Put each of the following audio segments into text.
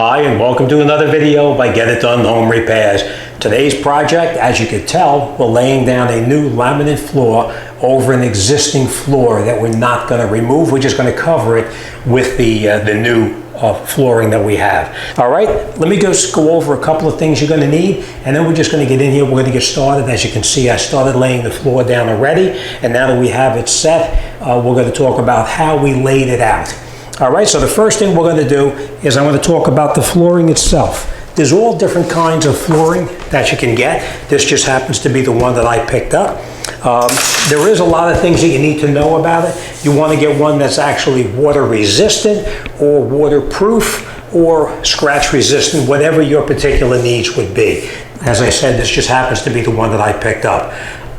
Hi, and welcome to another video by Get It Done Home Repairs. Today's project, as you can tell, we're laying down a new laminate floor over an existing floor that we're not going to remove. We're just going to cover it with the new flooring that we have. All right, let me just go over a couple of things you're going to need, and then we're just going to get in here. We're going to get started. As you can see, I started laying the floor down already, and now that we have it set, we're going to talk about how we laid it out. All right, so the first thing we're going to do is I'm going to talk about the flooring itself. There's all different kinds of flooring that you can get. This just happens to be the one that I picked up. There is a lot of things that you need to know about it. You want to get one that's actually water resistant or waterproof or scratch resistant, whatever your particular needs would be. As I said, this just happens to be the one that I picked up.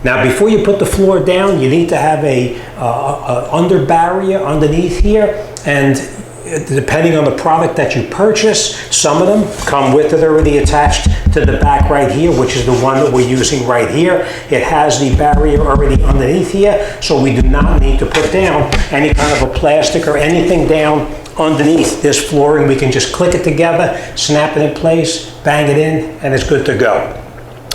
Now, before you put the floor down, you need to have a under barrier underneath here, and depending on the product that you purchase, some of them come with it already attached to the back right here, which is the one that we're using right here. It has the barrier already underneath here, so we do not need to put down any kind of a plastic or anything down underneath this flooring. We can just click it together, snap it in place, bang it in, and it's good to go.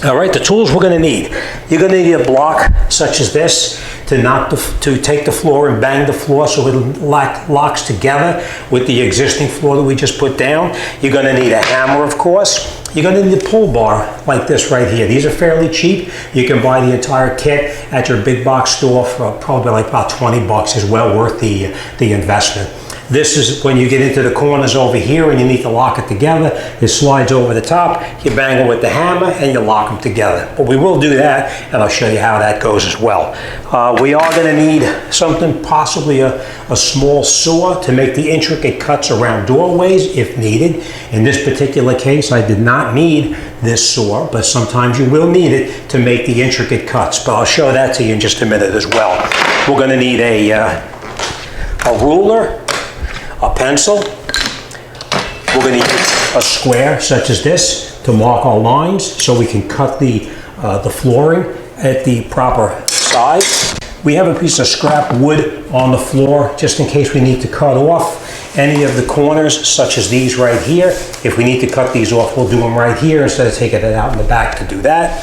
All right, the tools we're going to need. You're going to need a block such as this to take the floor and bang the floor so it locks together with the existing floor that we just put down. You're going to need a hammer, of course. You're going to need a pull bar like this right here. These are fairly cheap. You can buy the entire kit at your big box store for probably like about 20 bucks. Is well worth the investment. This is when you get into the corners over here and you need to lock it together. It slides over the top, you bang it with the hammer, and you lock them together. But we will do that, and I'll show you how that goes as well. We are going to need something, possibly a small saw to make the intricate cuts around doorways if needed. In this particular case, I did not need this saw, but sometimes you will need it to make the intricate cuts. But I'll show that to you in just a minute as well. We're going to need a ruler, a pencil. We're going to use a square such as this to mark our lines so we can cut the flooring at the proper size. We have a piece of scrap wood on the floor just in case we need to cut off any of the corners such as these right here. If we need to cut these off, we'll do them right here instead of taking it out in the back to do that.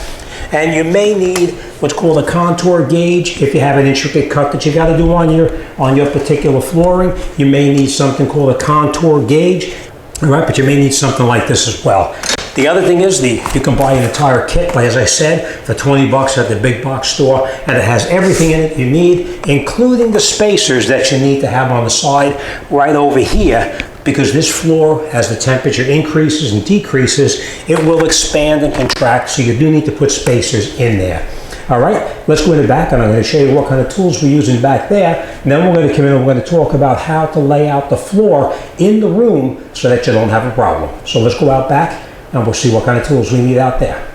And you may need what's called a contour gauge if you have an intricate cut that you got to do on your particular flooring. You may need something called a contour gauge, all right? But you may need something like this as well. The other thing is you can buy an entire kit, as I said, for 20 bucks at the big box store, and it has everything in it you need, including the spacers that you need to have on the side right over here. Because this floor, as the temperature increases and decreases, it will expand and contract, so you do need to put spacers in there. All right, let's go in the back, and I'm going to show you what kind of tools we're using back there. And then we're going to come in and we're going to talk about how to lay out the floor in the room so that you don't have a problem. So let's go out back, and we'll see what kind of tools we need out there.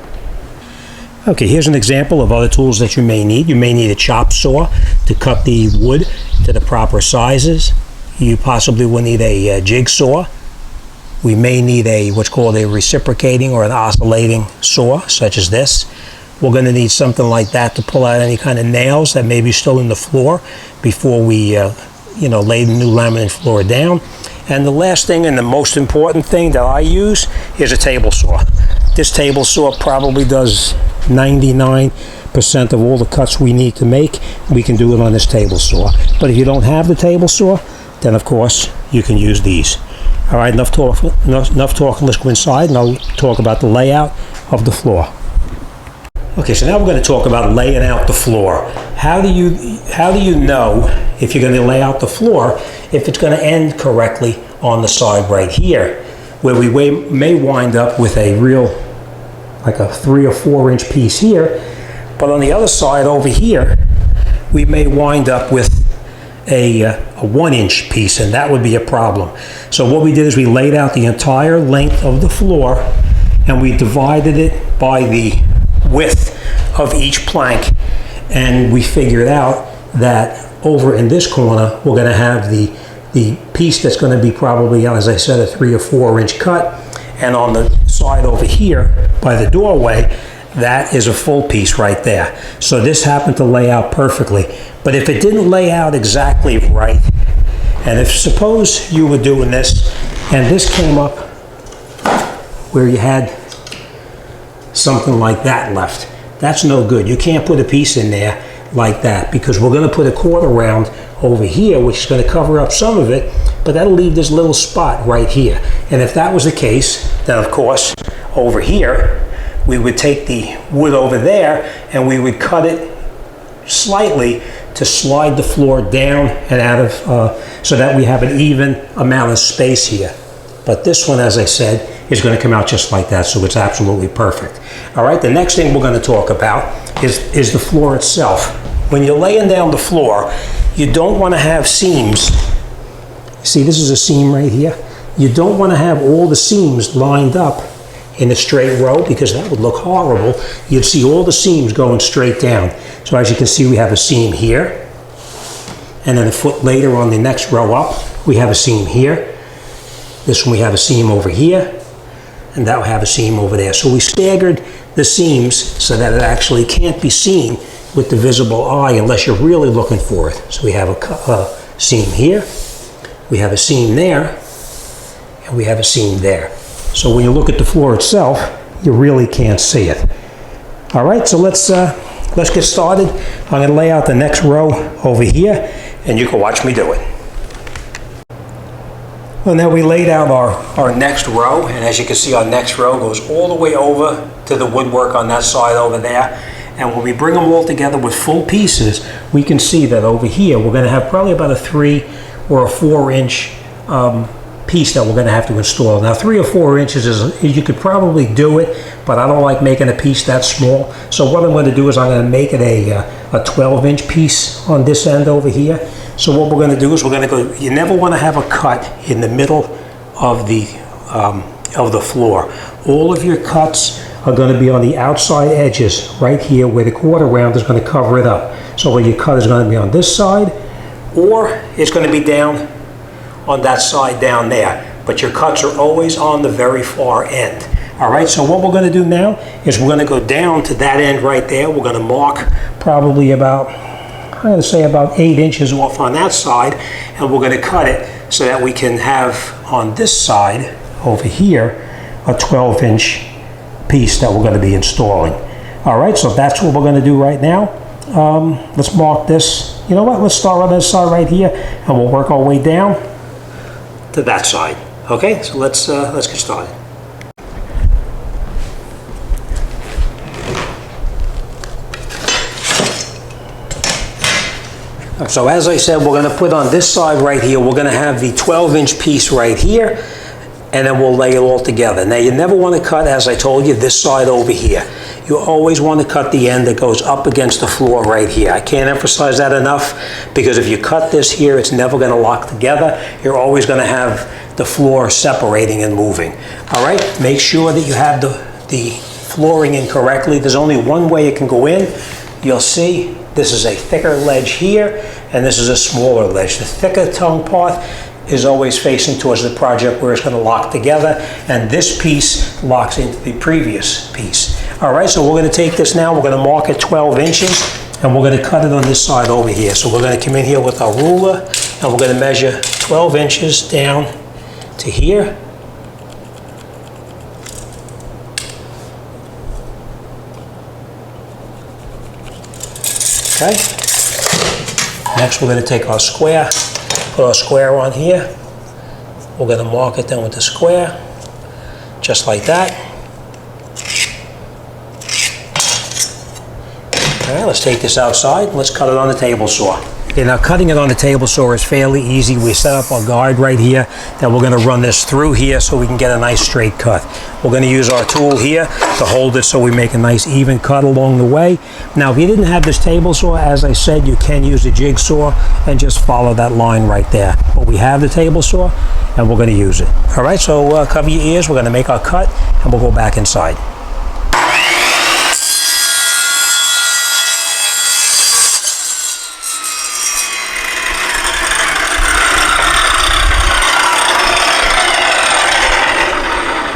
Okay, here's an example of other tools that you may need. You may need a chop saw to cut the wood to the proper sizes. You possibly will need a jigsaw. We may need what's called a reciprocating or an oscillating saw, such as this. We're going to need something like that to pull out any kind of nails that may be still in the floor before we, lay the new laminate floor down. And the last thing and the most important thing that I use is a table saw. This table saw probably does 99% of all the cuts we need to make. We can do it on this table saw. But if you don't have the table saw, then of course you can use these. All right, enough talk. Let's go inside and I'll talk about the layout of the floor. Okay, so now we're going to talk about laying out the floor. How do you know if you're going to lay out the floor if it's going to end correctly on the side right here, where we may wind up with a real, like a 3 or 4 inch piece here, but on the other side over here, we may wind up with a 1 inch piece, and that would be a problem. So what we did is we laid out the entire length of the floor, and we divided it by the width of each plank, and we figured out that over in this corner we're going to have the piece that's going to be probably, as I said, a 3 or 4 inch cut, and on the side over here by the doorway, that is a full piece right there. So this happened to lay out perfectly. But if it didn't lay out exactly right, and if suppose you were doing this and this came up where you had something like that left. That's no good. You can't put a piece in there like that, because we're going to put a quarter round over here, which is going to cover up some of it, but that'll leave this little spot right here. And if that was the case, then of course over here we would take the wood over there and we would cut it slightly to slide the floor down and out of, so that we have an even amount of space here. But this one, as I said, is going to come out just like that, so it's absolutely perfect. All right, the next thing we're going to talk about is the floor itself. When you're laying down the floor, you don't want to have seams. See, this is a seam right here. You don't want to have all the seams lined up in a straight row, because that would look horrible. You'd see all the seams going straight down. So as you can see, we have a seam here, and then a foot later on the next row up, we have a seam here. This one we have a seam over here, and that will have a seam over there. So we staggered the seams so that it actually can't be seen with the visible eye unless you're really looking for it. So we have a seam here, we have a seam there, and we have a seam there. So when you look at the floor itself, you really can't see it. All right, so let's get started. I'm going to lay out the next row over here, and you can watch me do it. Well, now we laid out our next row, and as you can see, our next row goes all the way over to the woodwork on that side over there. And when we bring them all together with full pieces, we can see that over here we're going to have probably about a 3 or a 4 inch piece that we're going to have to install. Now 3 or 4 inches is, you could probably do it, but I don't like making a piece that small. So what I'm going to do is I'm going to make it a 12-inch piece on this end over here. So what we're going to do is we're going to go, you never want to have a cut in the middle of the floor. All of your cuts are going to be on the outside edges right here where the quarter round is going to cover it up. So where your cut is going to be on this side, or it's going to be down on that side down there. But your cuts are always on the very far end. All right, so what we're going to do now is we're going to go down to that end right there. We're going to mark probably about, I'm going to say about 8 inches off on that side, and we're going to cut it so that we can have on this side over here a 12-inch piece that we're going to be installing. All right, so that's what we're going to do right now. Let's mark this. You know what? Let's start on this side right here, and we'll work our way down to that side. Okay, so let's get started. So as I said, we're going to put on this side right here, we're going to have the 12-inch piece right here, and then we'll lay it all together. Now you never want to cut, as I told you, this side over here. You always want to cut the end that goes up against the floor right here. I can't emphasize that enough, because if you cut this here, it's never going to lock together. You're always going to have the floor separating and moving. All right, make sure that you have the flooring in correctly. There's only one way it can go in. You'll see this is a thicker ledge here, and this is a smaller ledge. The thicker tongue part is always facing towards the project where it's going to lock together, and this piece locks into the previous piece. All right, so we're going to take this now, we're going to mark it 12 inches, and we're going to cut it on this side over here. So we're going to come in here with our ruler, and we're going to measure 12 inches down to here. Okay. Next, we're going to take our square, put our square on here. We're going to mark it then with the square, just like that. All right, let's take this outside. Let's cut it on the table saw. Okay, now cutting it on the table saw is fairly easy. We set up our guide right here that we're going to run this through here so we can get a nice straight cut. We're going to use our tool here to hold it so we make a nice even cut along the way. Now, if you didn't have this table saw, as I said, you can use a jigsaw and just follow that line right there. But we have the table saw and we're going to use it. All right, so cover your ears. We're going to make our cut and we'll go back inside.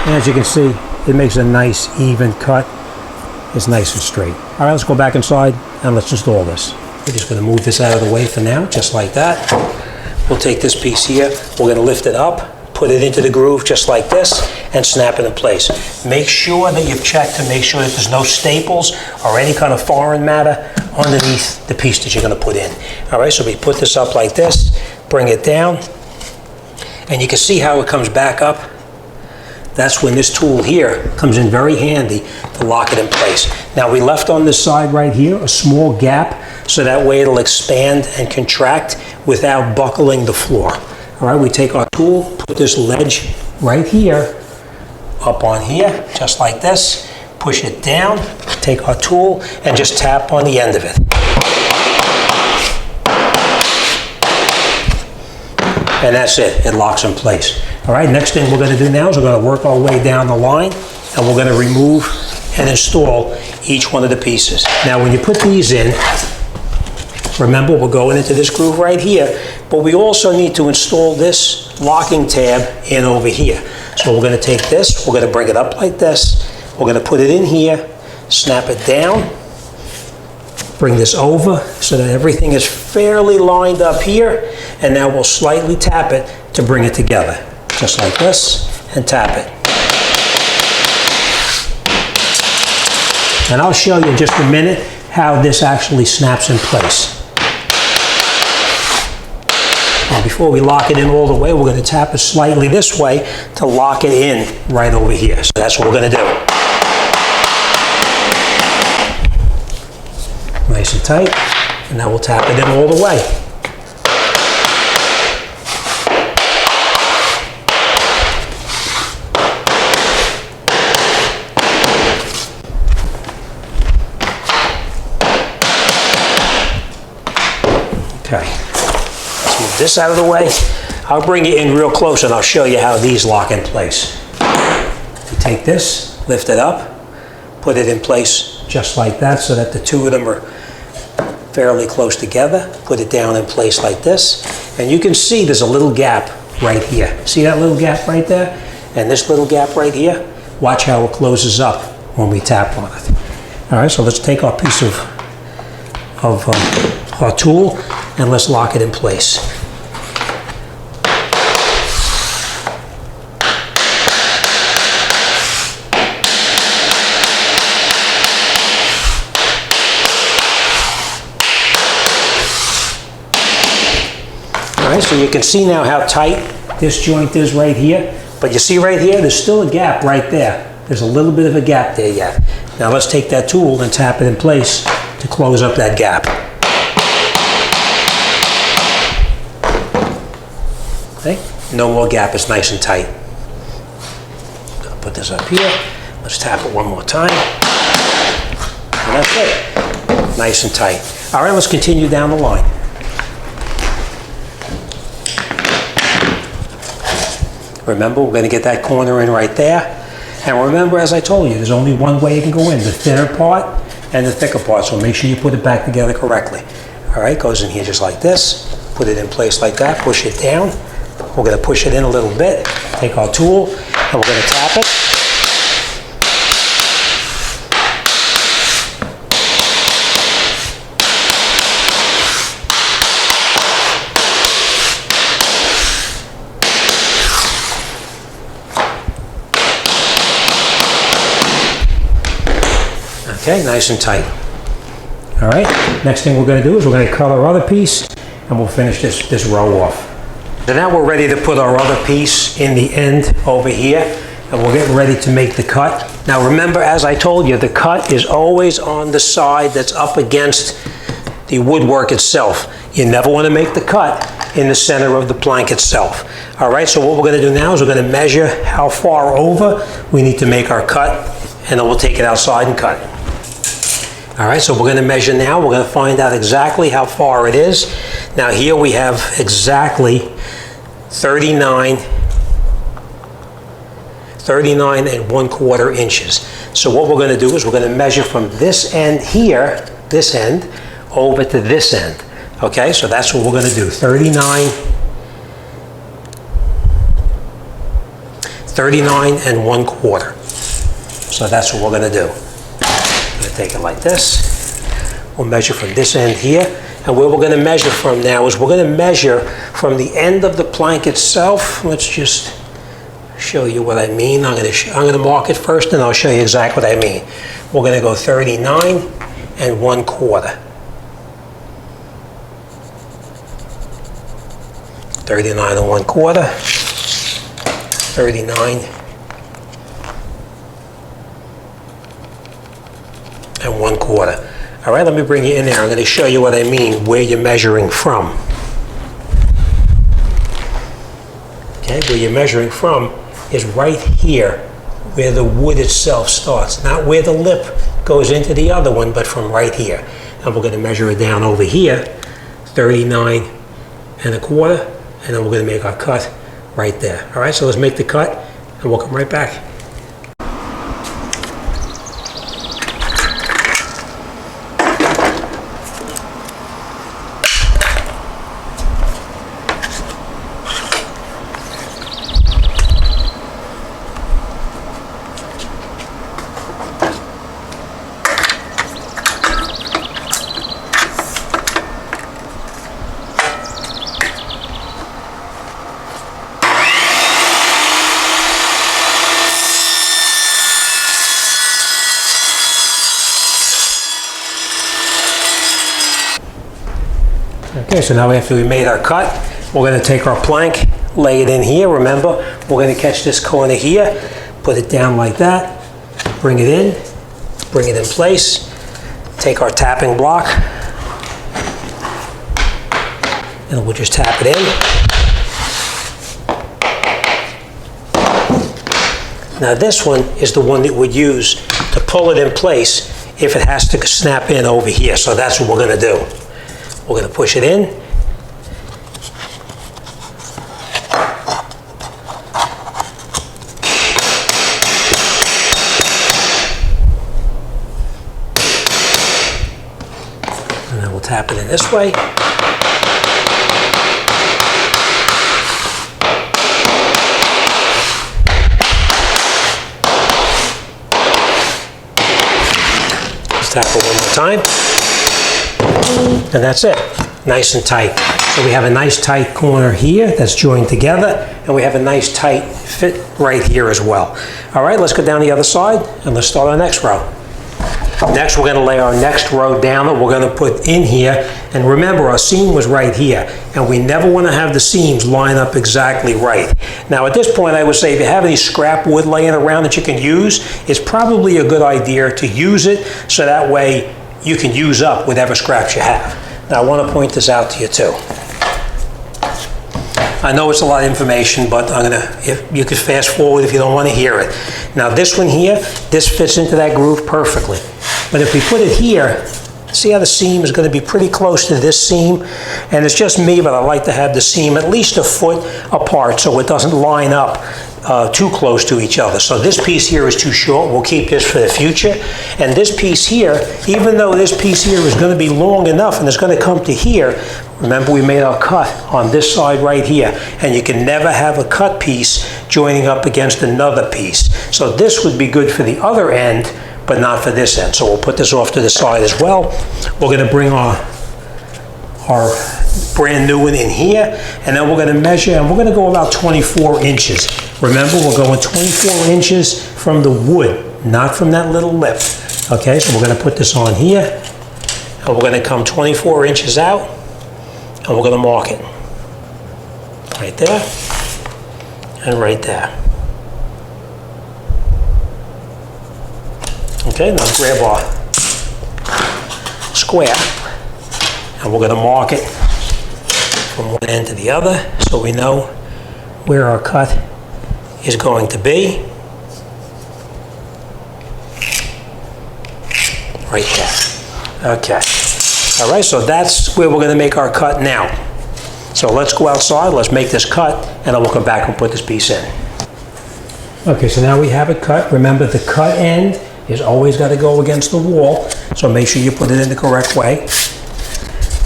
As you can see, it makes a nice even cut. It's nice and straight. All right, let's go back inside and let's install this. We're just going to move this out of the way for now, just like that. We'll take this piece here, we're going to lift it up, put it into the groove just like this and snap it in place. Make sure that you've checked to make sure that there's no staples or any kind of foreign matter underneath the piece that you're going to put in. All right, so we put this up like this, bring it down, and you can see how it comes back up. That's when this tool here comes in very handy to lock it in place. Now we left on this side right here a small gap so that way it'll expand and contract without buckling the floor. All right, we take our tool, put this ledge right here up on here, just like this, push it down, take our tool and just tap on the end of it. And that's it, it locks in place. All right, next thing we're going to do now is we're going to work our way down the line and we're going to remove and install each one of the pieces. Now when you put these in, remember we're going into this groove right here, but we also need to install this locking tab in over here. So we're going to take this, we're going to bring it up like this, we're going to put it in here, snap it down, bring this over so that everything is fairly lined up here, and now we'll slightly tap it to bring it together. Just like this, and tap it. And I'll show you in just a minute how this actually snaps in place. Now before we lock it in all the way, we're going to tap it slightly this way to lock it in right over here. So that's what we're going to do. Nice and tight, and now we'll tap it in all the way. Okay, let's move this out of the way. I'll bring you in real close and I'll show you how these lock in place. You take this, lift it up, put it in place just like that so that the two of them are fairly close together. Put it down in place like this. And you can see there's a little gap right here. See that little gap right there? And this little gap right here? Watch how it closes up when we tap on it. All right, so let's take our piece of our tool and let's lock it in place. All right, so you can see now how tight this joint is right here, but you see right here, there's still a gap right there. There's a little bit of a gap there yet. Now let's take that tool and tap it in place to close up that gap. Okay, no more gap, it's nice and tight. I'll put this up here, let's tap it one more time. And that's it, nice and tight. All right, let's continue down the line. Remember, we're gonna get that corner in right there. And remember, as I told you, there's only one way it can go in, the thinner part and the thicker part, so make sure you put it back together correctly. All right, goes in here just like this, put it in place like that, push it down. We're going to push it in a little bit, take our tool, and we're going to tap it. Okay, nice and tight. All right, next thing we're going to do is we're going to cut our other piece, and we'll finish this row off. So now we're ready to put our other piece in the end over here, and we're getting ready to make the cut. Now remember, as I told you, the cut is always on the side that's up against the woodwork itself. You never want to make the cut in the center of the plank itself. All right, so what we're going to do now is we're going to measure how far over we need to make our cut, and then we'll take it outside and cut it. All right, so we're going to measure now. We're going to find out exactly how far it is. Now here we have exactly 39 and 1/4 inches. So what we're going to do is we're going to measure from this end here, this end, over to this end. Okay, so that's what we're going to do, 39 and 1/4. So that's what we're going to do. I'm going to take it like this. We'll measure from this end here. And where we're going to measure from now is we're going to measure from the end of the plank itself. Let's just show you what I mean. I'm going to mark it first, and I'll show you exactly what I mean. We're going to go 39 1/4. 39 1/4. 39 1/4. All right, let me bring you in there. I'm going to show you what I mean, where you're measuring from. Okay, where you're measuring from is right here, where the wood itself starts. Not where the lip goes into the other one, but from right here. And we're going to measure it down over here, 39 1/4, and then we're going to make our cut right there. All right, so let's make the cut, and we'll come right back. Okay, so now after we made our cut, we're going to take our plank, lay it in here. Remember, we're going to catch this corner here, put it down like that, bring it in place, take our tapping block, and we'll just tap it in. Now this one is the one that we'd use to pull it in place if it has to snap in over here. So that's what we're going to do. We're going to push it in. And then we'll tap it in this way. Let's tap it one more time. And that's it, nice and tight. So we have a nice tight corner here that's joined together, and we have a nice tight fit right here as well. All right, let's go down the other side, and let's start our next row. Next, we're going to lay our next row down that we're going to put in here. And remember, our seam was right here, and we never want to have the seams line up exactly right. Now, at this point, I would say if you have any scrap wood laying around that you can use, it's probably a good idea to use it, so that way you can use up whatever scraps you have. Now, I want to point this out to you too. I know it's a lot of information, but you could fast forward if you don't want to hear it. Now, this one here, this fits into that groove perfectly. But if we put it here, see how the seam is going to be pretty close to this seam? And it's just me, but I like to have the seam at least a foot apart so it doesn't line up too close to each other. So this piece here is too short. We'll keep this for the future. And this piece here, even though this piece here is going to be long enough and it's going to come to here, remember we made our cut on this side right here. And you can never have a cut piece joining up against another piece. So this would be good for the other end, but not for this end. So we'll put this off to the side as well. We're going to bring our brand new one in here, and then we're going to measure, and we're going to go about 24 inches. Remember, we're going 24 inches from the wood, not from that little lip. Okay, so we're going to put this on here, and we're going to come 24 inches out, and we're going to mark it. Right there, and right there. Okay, now grab our square, and we're going to mark it from one end to the other so we know where our cut is going to be. Right there. Okay. All right, so that's where we're going to make our cut now. So let's go outside, let's make this cut, and then we'll come back and put this piece in. Okay, so now we have it cut. Remember, the cut end is always got to go against the wall, so make sure you put it in the correct way.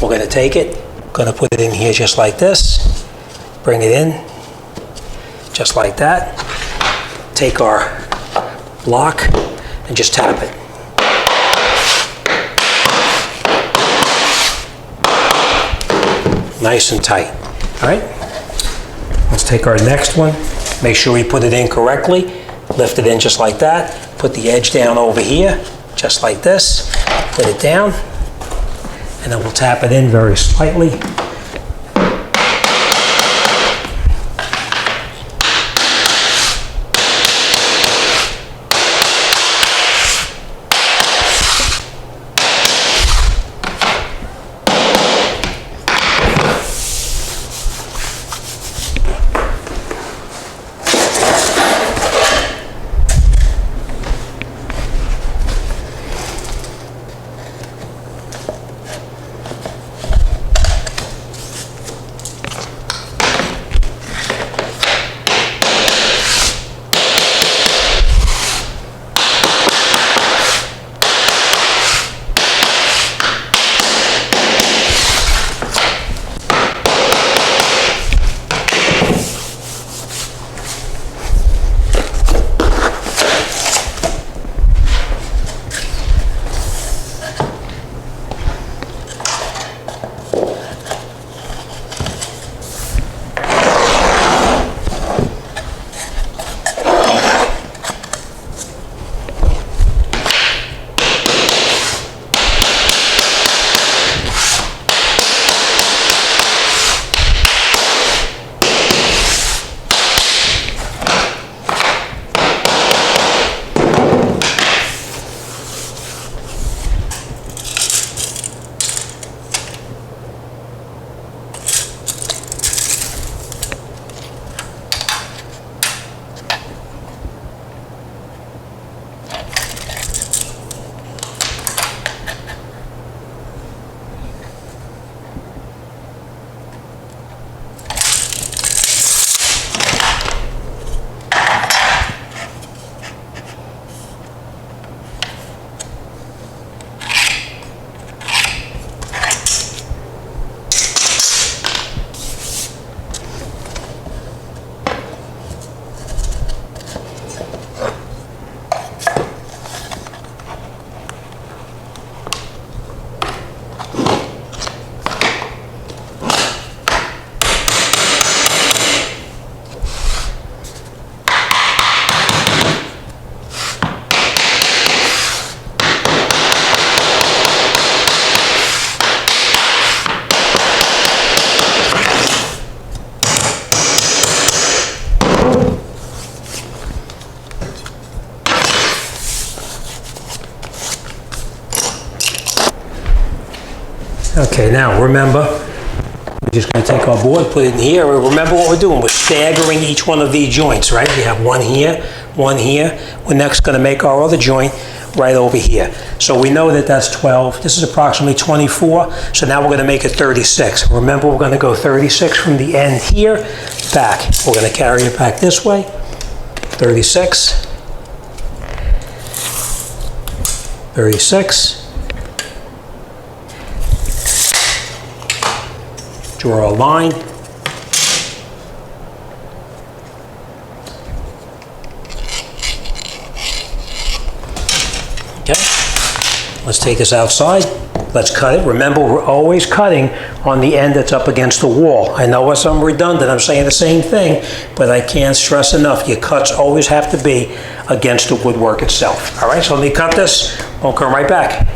We're going to take it, going to put it in here just like this, bring it in just like that, take our block and just tap it. Nice and tight. All right, let's take our next one. Make sure we put it in correctly. Lift it in just like that. Put the edge down over here, just like this. Put it down, and then we'll tap it in very slightly. Okay, now remember, we're just going to take our board, put it in here. Remember what we're doing. We're staggering each one of these joints, right? We have one here, one here. We're next going to make our other joint right over here. So we know that that's 12. This is approximately 24. So now we're going to make it 36. Remember, we're going to go 36 from the end here back. We're going to carry it back this way. 36. 36. Draw a line. Okay, let's take this outside. Let's cut it. Remember, we're always cutting on the end that's up against the wall. I know it's some redundant, I'm saying the same thing, but I can't stress enough, your cuts always have to be against the woodwork itself. All right, so let me cut this. We'll come right back.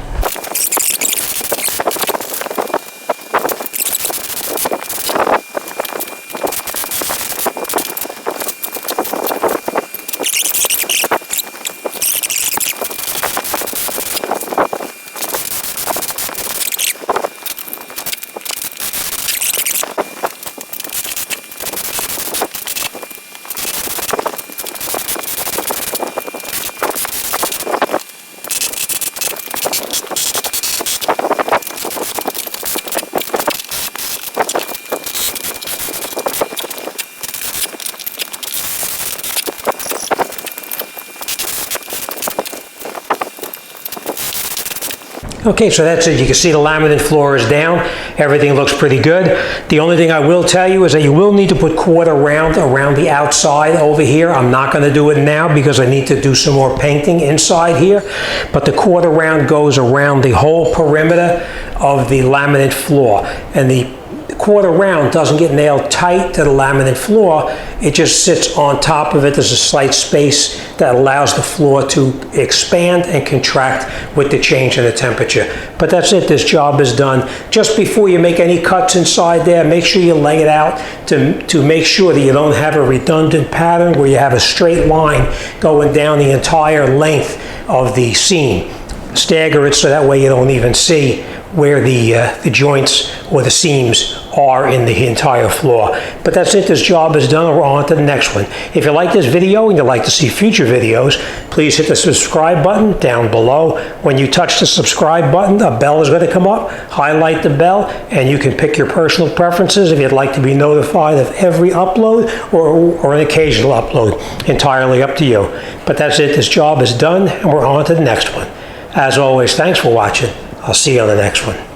Okay, so that's it. You can see the laminate floor is down. Everything looks pretty good. The only thing I will tell you is that you will need to put quarter round around the outside over here. I'm not going to do it now because I need to do some more painting inside here. But the quarter round goes around the whole perimeter of the laminate floor. And the quarter round doesn't get nailed tight to the laminate floor. It just sits on top of it. There's a slight space that allows the floor to expand and contract with the change in the temperature. But that's it, this job is done. Just before you make any cuts inside there, make sure you lay it out to make sure that you don't have a redundant pattern where you have a straight line going down the entire length of the seam. Stagger it so that way you don't even see where the joints or the seams are in the entire floor. But that's it, this job is done. We're on to the next one. If you like this video and you'd like to see future videos, please hit the subscribe button down below. When you touch the subscribe button, a bell is going to come up. Highlight the bell and you can pick your personal preferences if you'd like to be notified of every upload or an occasional upload. Entirely up to you. But that's it, this job is done and we're on to the next one. As always, thanks for watching. I'll see you on the next one.